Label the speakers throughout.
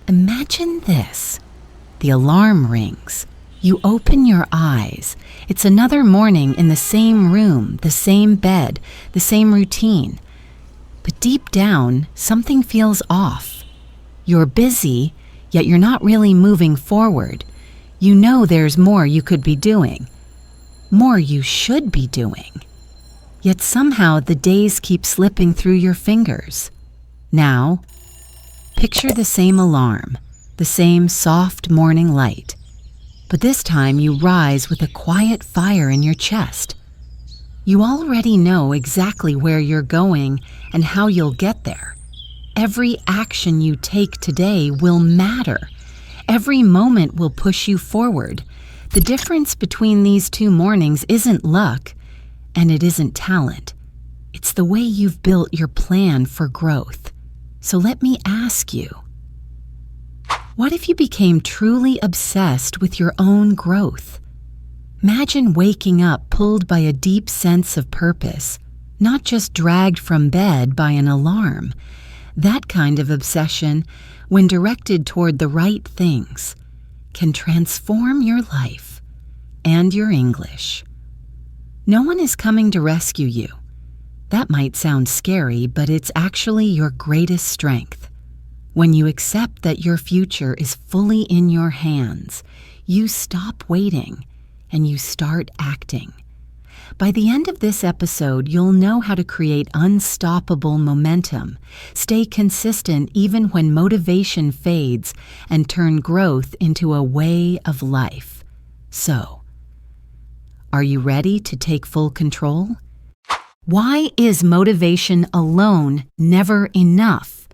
Speaker 1: Imagine this. The alarm rings. You open your eyes. It's another morning in the same room, the same bed, the same routine. But deep down, something feels off. You're busy, yet you're not really moving forward. You know there's more you could be doing, more you should be doing. Yet somehow the days keep slipping through your fingers. Now, picture the same alarm, the same soft morning light. But this time you rise with a quiet fire in your chest. You already know exactly where you're going and how you'll get there. Every action you take today will matter. Every moment will push you forward. The difference between these two mornings isn't luck, and it isn't talent. It's the way you've built your plan for growth. So let me ask you, what if you became truly obsessed with your own growth? Imagine waking up pulled by a deep sense of purpose, not just dragged from bed by an alarm. That kind of obsession, when directed toward the right things, can transform your life and your English. No one is coming to rescue you. That might sound scary, but it's actually your greatest strength. When you accept that your future is fully in your hands, you stop waiting and you start acting. By the end of this episode, you'll know how to create unstoppable momentum, stay consistent even when motivation fades, and turn growth into a way of life. So, are you ready to take full control? Why is motivation alone never enough?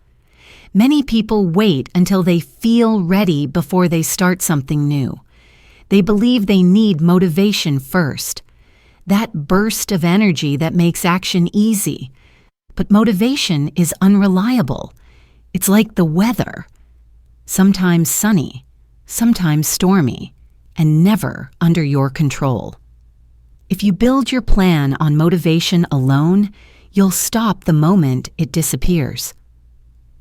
Speaker 1: Many people wait until they feel ready before they start something new. They believe they need motivation first, that burst of energy that makes action easy. But motivation is unreliable. It's like the weather, sometimes sunny, sometimes stormy, and never under your control. If you build your plan on motivation alone, you'll stop the moment it disappears.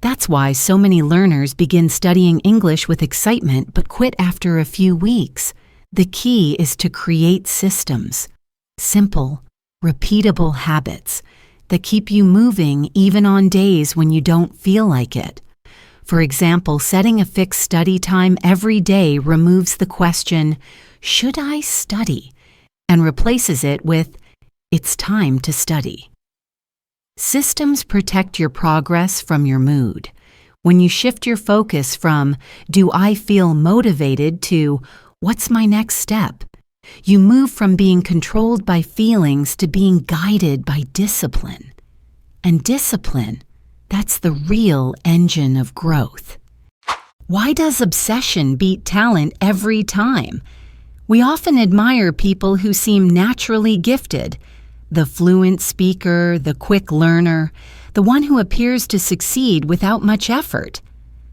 Speaker 1: That's why so many learners begin studying English with excitement but quit after a few weeks. The key is to create systems, simple, repeatable habits that keep you moving even on days when you don't feel like it. For example, setting a fixed study time every day removes the question, "Should I study?" and replaces it with, "It's time to study." Systems protect your progress from your mood. When you shift your focus from, "Do I feel motivated?" to, "What's my next step?" you move from being controlled by feelings to being guided by discipline. And discipline, that's the real engine of growth. Why does obsession beat talent every time? We often admire people who seem naturally gifted. The fluent speaker, the quick learner, the one who appears to succeed without much effort.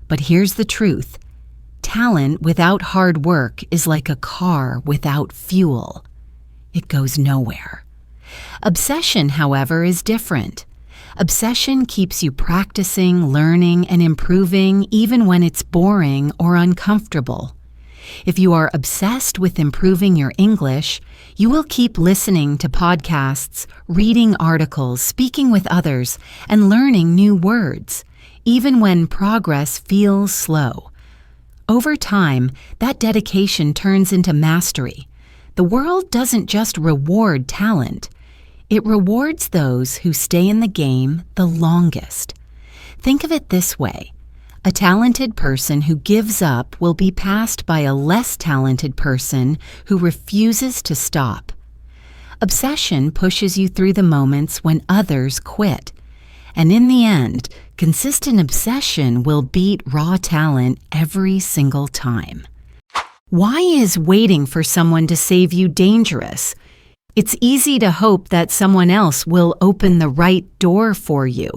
Speaker 1: But here's the truth. Talent without hard work is like a car without fuel. It goes nowhere. Obsession, however, is different. Obsession keeps you practicing, learning, and improving even when it's boring or uncomfortable. If you are obsessed with improving your English, you will keep listening to podcasts, reading articles, speaking with others, and learning new words, even when progress feels slow. Over time, that dedication turns into mastery. The world doesn't just reward talent. It rewards those who stay in the game the longest. Think of it this way. A talented person who gives up will be passed by a less talented person who refuses to stop. Obsession pushes you through the moments when others quit. And in the end, consistent obsession will beat raw talent every single time. Why is waiting for someone to save you dangerous? It's easy to hope that someone else will open the right door for you.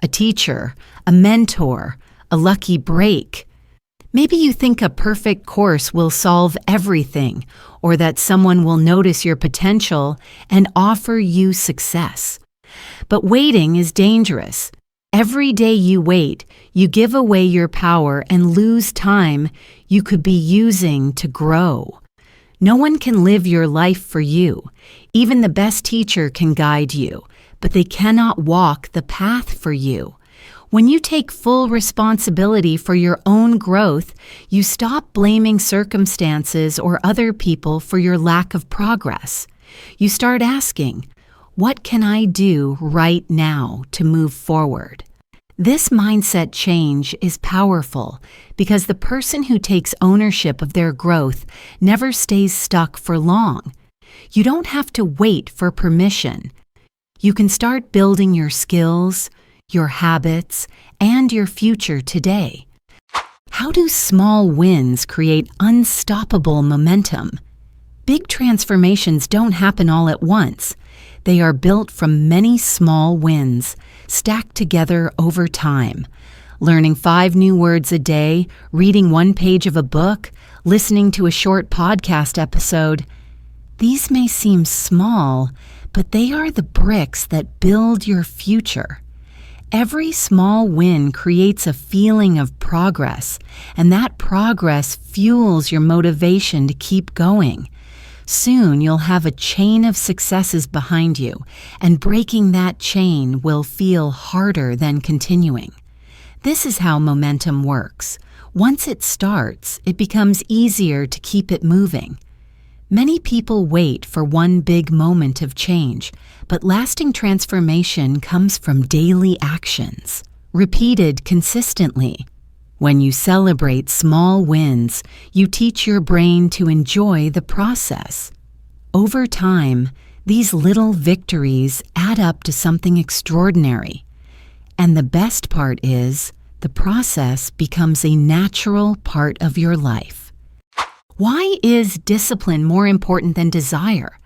Speaker 1: A teacher, a mentor, a lucky break. Maybe you think a perfect course will solve everything, or that someone will notice your potential and offer you success. But waiting is dangerous. Every day you wait, you give away your power and lose time you could be using to grow. No one can live your life for you. Even the best teacher can guide you, but they cannot walk the path for you. When you take full responsibility for your own growth, you stop blaming circumstances or other people for your lack of progress. You start asking, what can I do right now to move forward? This mindset change is powerful because the person who takes ownership of their growth never stays stuck for long. You don't have to wait for permission. You can start building your skills, your habits, and your future today. How do small wins create unstoppable momentum? Big transformations don't happen all at once. They are built from many small wins, stacked together over time. Learning 5 new words a day, reading 1 page of a book, listening to a short podcast episode. These may seem small, but they are the bricks that build your future. Every small win creates a feeling of progress, and that progress fuels your motivation to keep going. Soon you'll have a chain of successes behind you, and breaking that chain will feel harder than continuing. This is how momentum works. Once it starts, it becomes easier to keep it moving. Many people wait for one big moment of change, but lasting transformation comes from daily actions, repeated consistently. When you celebrate small wins, you teach your brain to enjoy the process. Over time, these little victories add up to something extraordinary. And the best part is, the process becomes a natural part of your life. Why is discipline more important than desire?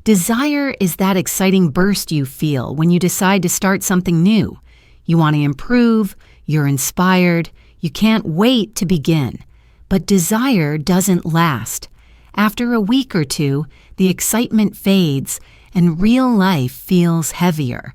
Speaker 1: Desire is that exciting burst you feel when you decide to start something new. You want to improve, you're inspired, you can't wait to begin. But desire doesn't last. After a week or two, the excitement fades and real life feels heavier.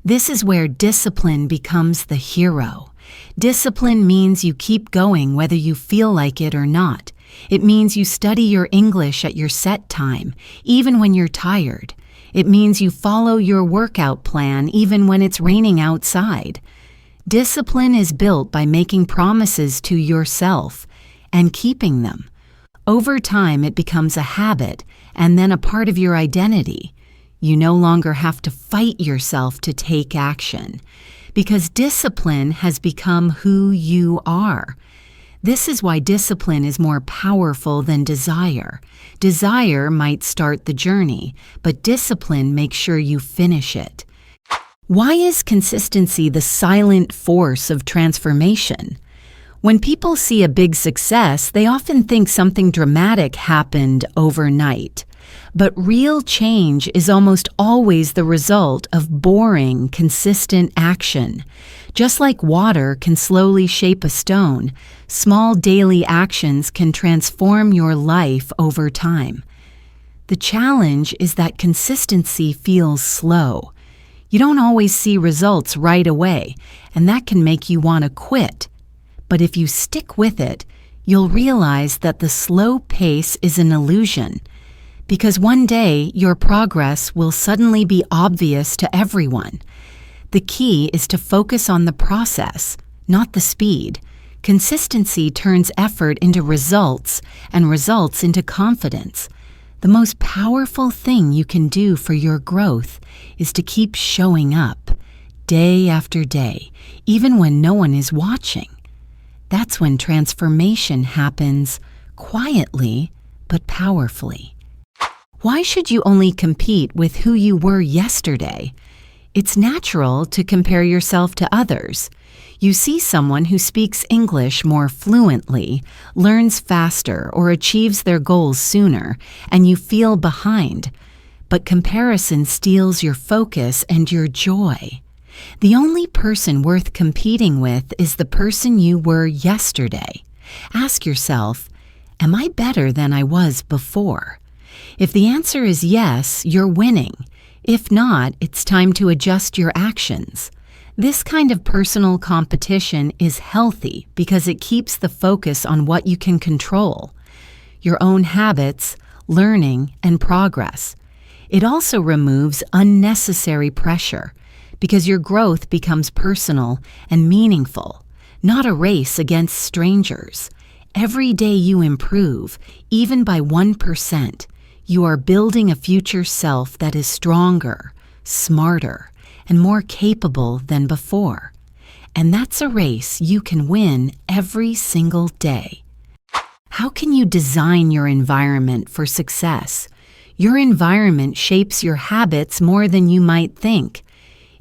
Speaker 1: This is where discipline becomes the hero. Discipline means you keep going whether you feel like it or not. It means you study your English at your set time, even when you're tired. It means you follow your workout plan even when it's raining outside. Discipline is built by making promises to yourself and keeping them. Over time, it becomes a habit and then a part of your identity. You no longer have to fight yourself to take action, because discipline has become who you are. This is why discipline is more powerful than desire. Desire might start the journey, but discipline makes sure you finish it. Why is consistency the silent force of transformation? When people see a big success, they often think something dramatic happened overnight. But real change is almost always the result of boring, consistent action. Just like water can slowly shape a stone, small daily actions can transform your life over time. The challenge is that consistency feels slow. You don't always see results right away, and that can make you want to quit. But if you stick with it, you'll realize that the slow pace is an illusion. Because one day, your progress will suddenly be obvious to everyone. The key is to focus on the process, not the speed. Consistency turns effort into results, and results into confidence. The most powerful thing you can do for your growth is to keep showing up, day after day, even when no one is watching. That's when transformation happens quietly but powerfully. Why should you only compete with who you were yesterday? It's natural to compare yourself to others. You see someone who speaks English more fluently, learns faster, or achieves their goals sooner, and you feel behind. But comparison steals your focus and your joy. The only person worth competing with is the person you were yesterday. Ask yourself, am I better than I was before? If the answer is yes, you're winning. If not, it's time to adjust your actions. This kind of personal competition is healthy because it keeps the focus on what you can control, your own habits, learning, and progress. It also removes unnecessary pressure because your growth becomes personal and meaningful, not a race against strangers. Every day you improve, even by 1%, you are building a future self that is stronger, smarter, and more capable than before. And that's a race you can win every single day. How can you design your environment for success? Your environment shapes your habits more than you might think.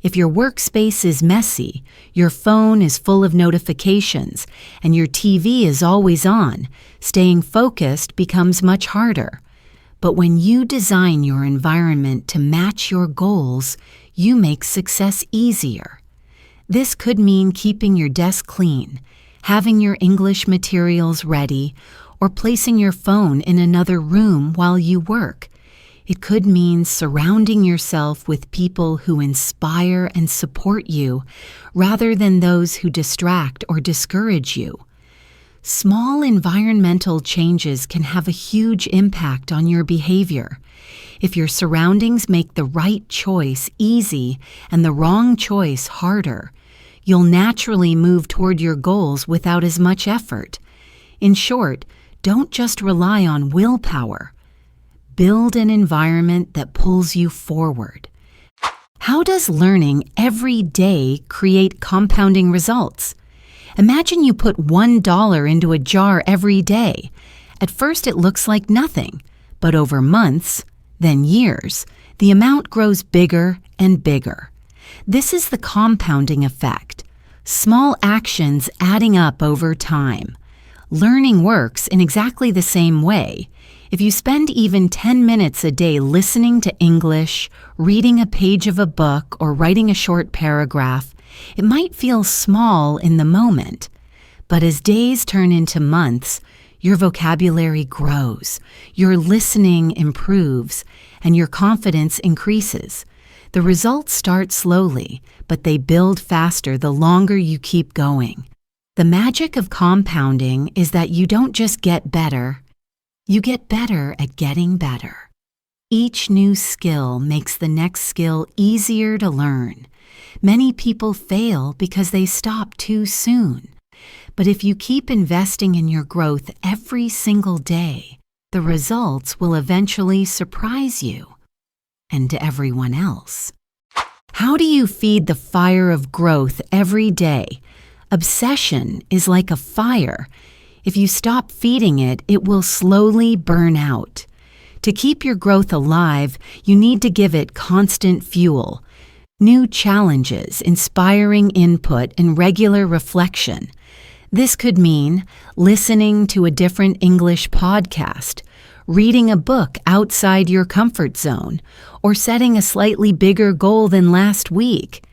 Speaker 1: If your workspace is messy, your phone is full of notifications, and your TV is always on, staying focused becomes much harder. But when you design your environment to match your goals, you make success easier. This could mean keeping your desk clean, having your English materials ready, or placing your phone in another room while you work. It could mean surrounding yourself with people who inspire and support you rather than those who distract or discourage you. Small environmental changes can have a huge impact on your behavior. If your surroundings make the right choice easy and the wrong choice harder, you'll naturally move toward your goals without as much effort. In short, don't just rely on willpower. Build an environment that pulls you forward. How does learning every day create compounding results? Imagine you put $1 into a jar every day. At first it looks like nothing, but over months, then years, the amount grows bigger and bigger. This is the compounding effect. Small actions adding up over time. Learning works in exactly the same way. If you spend even 10 minutes a day listening to English, reading a page of a book, or writing a short paragraph, it might feel small in the moment. But as days turn into months, your vocabulary grows, your listening improves, and your confidence increases. The results start slowly, but they build faster the longer you keep going. The magic of compounding is that you don't just get better, you get better at getting better. Each new skill makes the next skill easier to learn. Many people fail because they stop too soon. But if you keep investing in your growth every single day, the results will eventually surprise you and to everyone else. How do you feed the fire of growth every day? Obsession is like a fire. If you stop feeding it, it will slowly burn out. To keep your growth alive, you need to give it constant fuel, new challenges, inspiring input, and regular reflection. This could mean listening to a different English podcast, reading a book outside your comfort zone, or setting a slightly bigger goal than last week.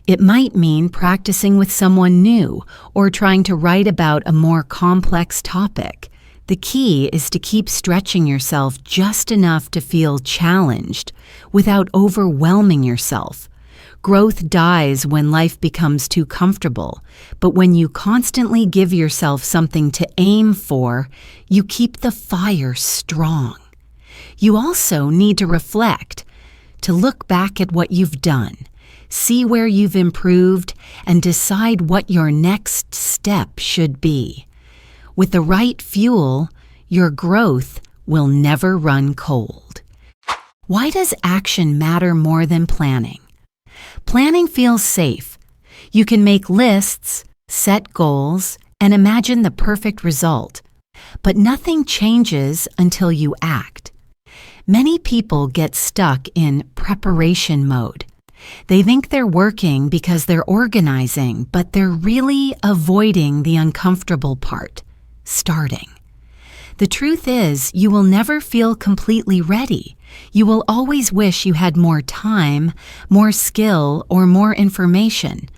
Speaker 1: It might mean practicing with someone new or trying to write about a more complex topic. The key is to keep stretching yourself just enough to feel challenged without overwhelming yourself. Growth dies when life becomes too comfortable, but when you constantly give yourself something to aim for, you keep the fire strong. You also need to reflect, to look back at what you've done, see where you've improved, and decide what your next step should be. With the right fuel, your growth will never run cold. Why does action matter more than planning? Planning feels safe. You can make lists, set goals, and imagine the perfect result. But nothing changes until you act. Many people get stuck in preparation mode. They think they're working because they're organizing, but they're really avoiding the uncomfortable part, starting. The truth is, you will never feel completely ready. You will always wish you had more time, more skill, or more information.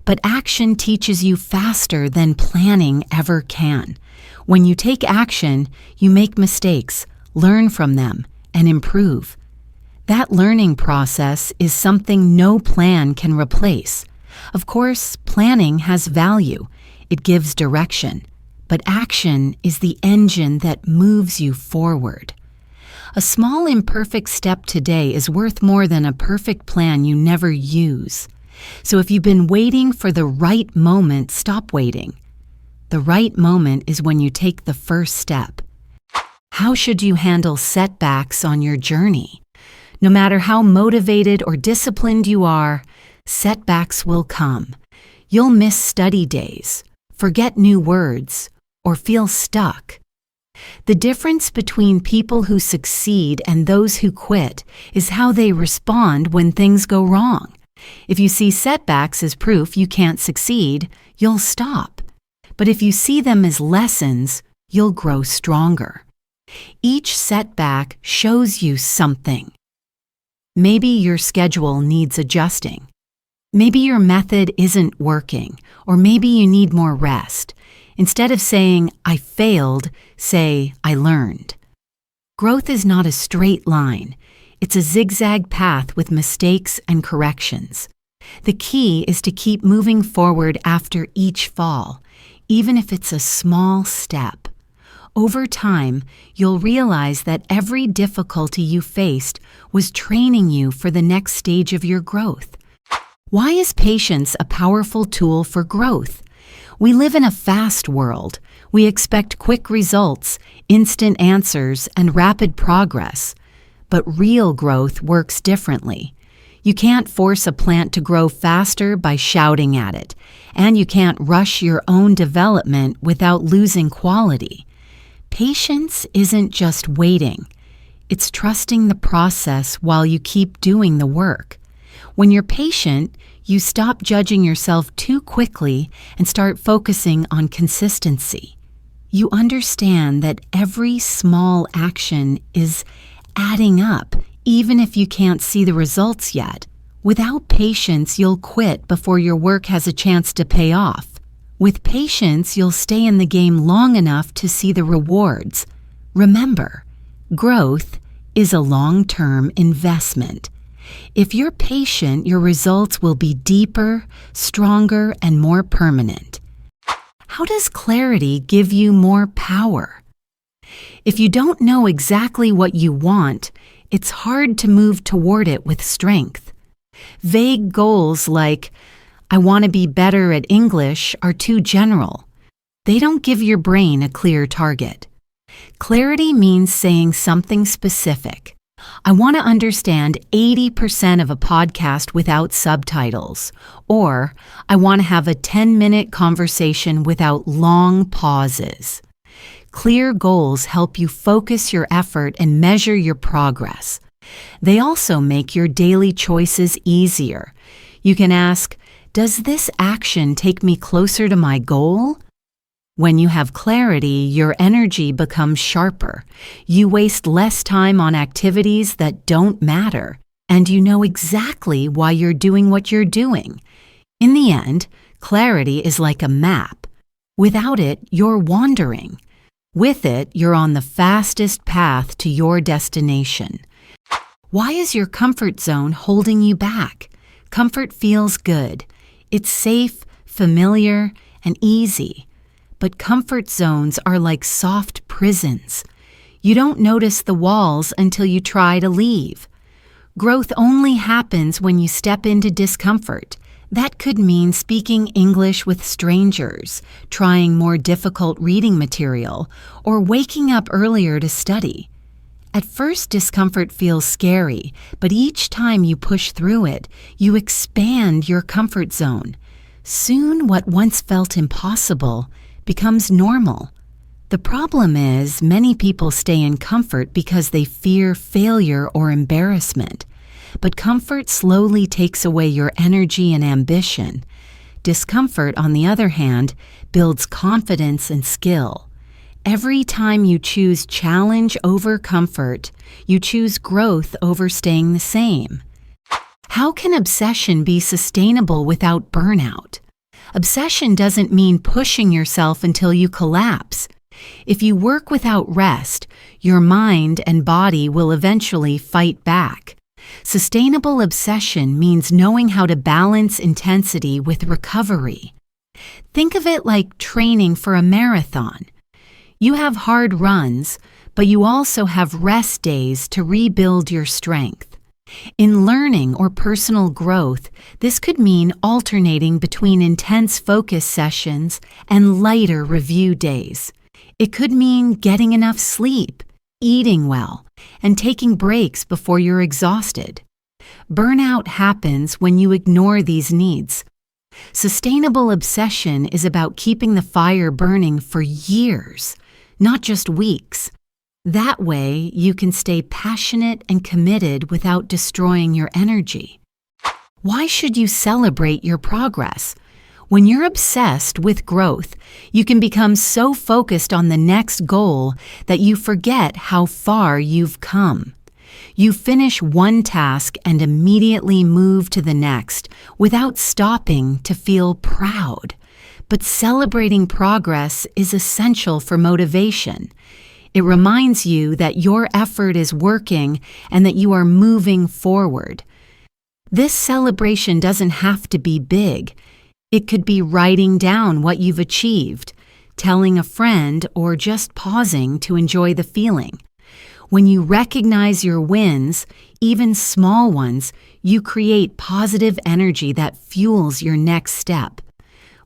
Speaker 1: But action teaches you faster than planning ever can. When you take action, you make mistakes, learn from them, and improve. That learning process is something no plan can replace. Of course, planning has value. It gives direction. But action is the engine that moves you forward. A small imperfect step today is worth more than a perfect plan you never use. So if you've been waiting for the right moment, stop waiting. The right moment is when you take the first step. How should you handle setbacks on your journey? No matter how motivated or disciplined you are, setbacks will come. You'll miss study days, forget new words, or feel stuck. The difference between people who succeed and those who quit is how they respond when things go wrong. If you see setbacks as proof you can't succeed, you'll stop. But if you see them as lessons, you'll grow stronger. Each setback shows you something. Maybe your schedule needs adjusting. Maybe your method isn't working, or maybe you need more rest. Instead of saying, "I failed," say, "I learned." Growth is not a straight line. It's a zigzag path with mistakes and corrections. The key is to keep moving forward after each fall, even if it's a small step. Over time, you'll realize that every difficulty you faced was training you for the next stage of your growth. Why is patience a powerful tool for growth? We live in a fast world. We expect quick results, instant answers, and rapid progress. But real growth works differently. You can't force a plant to grow faster by shouting at it, and you can't rush your own development without losing quality. Patience isn't just waiting. It's trusting the process while you keep doing the work. When you're patient, you stop judging yourself too quickly and start focusing on consistency. You understand that every small action is adding up, even if you can't see the results yet. Without patience, you'll quit before your work has a chance to pay off. With patience, you'll stay in the game long enough to see the rewards. Remember, growth is a long-term investment. If you're patient, your results will be deeper, stronger, and more permanent. How does clarity give you more power? If you don't know exactly what you want, it's hard to move toward it with strength. Vague goals like, "I want to be better at English," are too general. They don't give your brain a clear target. Clarity means saying something specific. "I want to understand 80% of a podcast without subtitles," or "I want to have a 10-minute conversation without long pauses." Clear goals help you focus your effort and measure your progress. They also make your daily choices easier. You can ask, "Does this action take me closer to my goal?" When you have clarity, your energy becomes sharper. You waste less time on activities that don't matter, and you know exactly why you're doing what you're doing. In the end, clarity is like a map. Without it, you're wandering. With it, you're on the fastest path to your destination. Why is your comfort zone holding you back? Comfort feels good. It's safe, familiar, and easy. But comfort zones are like soft prisons. You don't notice the walls until you try to leave. Growth only happens when you step into discomfort. That could mean speaking English with strangers, trying more difficult reading material, or waking up earlier to study. At first, discomfort feels scary, but each time you push through it, you expand your comfort zone. Soon, what once felt impossible becomes normal. The problem is, many people stay in comfort because they fear failure or embarrassment. But comfort slowly takes away your energy and ambition. Discomfort, on the other hand, builds confidence and skill. Every time you choose challenge over comfort, you choose growth over staying the same. How can obsession be sustainable without burnout? Obsession doesn't mean pushing yourself until you collapse. If you work without rest, your mind and body will eventually fight back. Sustainable obsession means knowing how to balance intensity with recovery. Think of it like training for a marathon. You have hard runs, but you also have rest days to rebuild your strength. In learning or personal growth, this could mean alternating between intense focus sessions and lighter review days. It could mean getting enough sleep, eating well, and taking breaks before you're exhausted. Burnout happens when you ignore these needs. Sustainable obsession is about keeping the fire burning for years, not just weeks. That way, you can stay passionate and committed without destroying your energy. Why should you celebrate your progress? When you're obsessed with growth, you can become so focused on the next goal that you forget how far you've come. You finish one task and immediately move to the next without stopping to feel proud. But celebrating progress is essential for motivation. It reminds you that your effort is working and that you are moving forward. This celebration doesn't have to be big. It could be writing down what you've achieved, telling a friend, or just pausing to enjoy the feeling. When you recognize your wins, even small ones, you create positive energy that fuels your next step.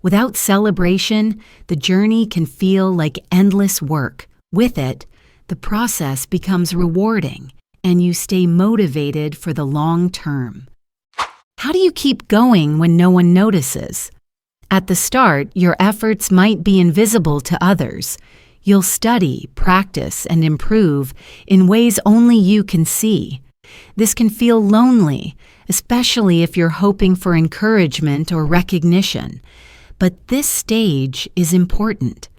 Speaker 1: Without celebration, the journey can feel like endless work. With it, the process becomes rewarding, and you stay motivated for the long term. How do you keep going when no one notices? At the start, your efforts might be invisible to others. You'll study, practice, and improve in ways only you can see. This can feel lonely, especially if you're hoping for encouragement or recognition. But this stage is important.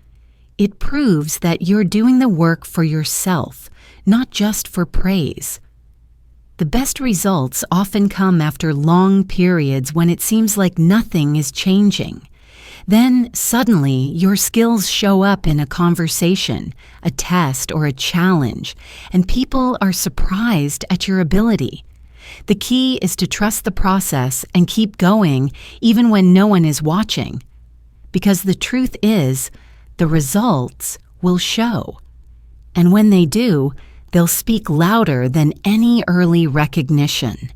Speaker 1: It proves that you're doing the work for yourself, not just for praise. The best results often come after long periods when it seems like nothing is changing. Then, suddenly, your skills show up in a conversation, a test, or a challenge, and people are surprised at your ability. The key is to trust the process and keep going even when no one is watching. Because the truth is, the results will show. And when they do, they'll speak louder than any early recognition.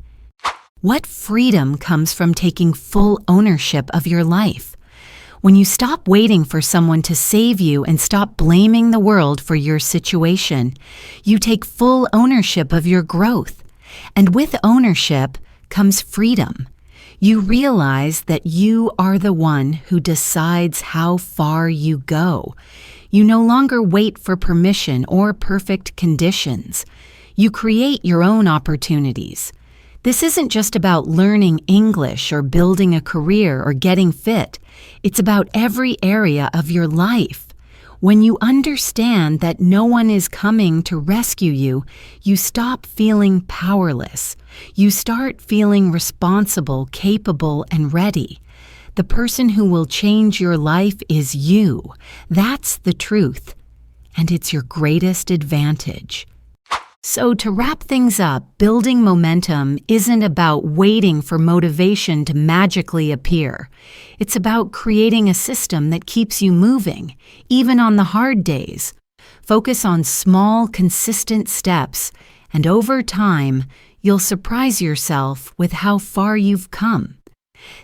Speaker 1: What freedom comes from taking full ownership of your life? When you stop waiting for someone to save you and stop blaming the world for your situation, you take full ownership of your growth. And with ownership comes freedom. You realize that you are the one who decides how far you go. You no longer wait for permission or perfect conditions. You create your own opportunities. This isn't just about learning English or building a career or getting fit. It's about every area of your life. When you understand that no one is coming to rescue you, you stop feeling powerless. You start feeling responsible, capable, and ready. The person who will change your life is you. That's the truth. And it's your greatest advantage. So to wrap things up, building momentum isn't about waiting for motivation to magically appear. It's about creating a system that keeps you moving, even on the hard days. Focus on small, consistent steps, and over time, you'll surprise yourself with how far you've come.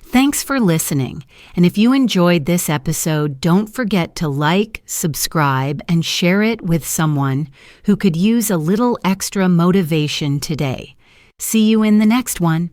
Speaker 1: Thanks for listening, and if you enjoyed this episode, don't forget to like, subscribe, and share it with someone who could use a little extra motivation today. See you in the next one.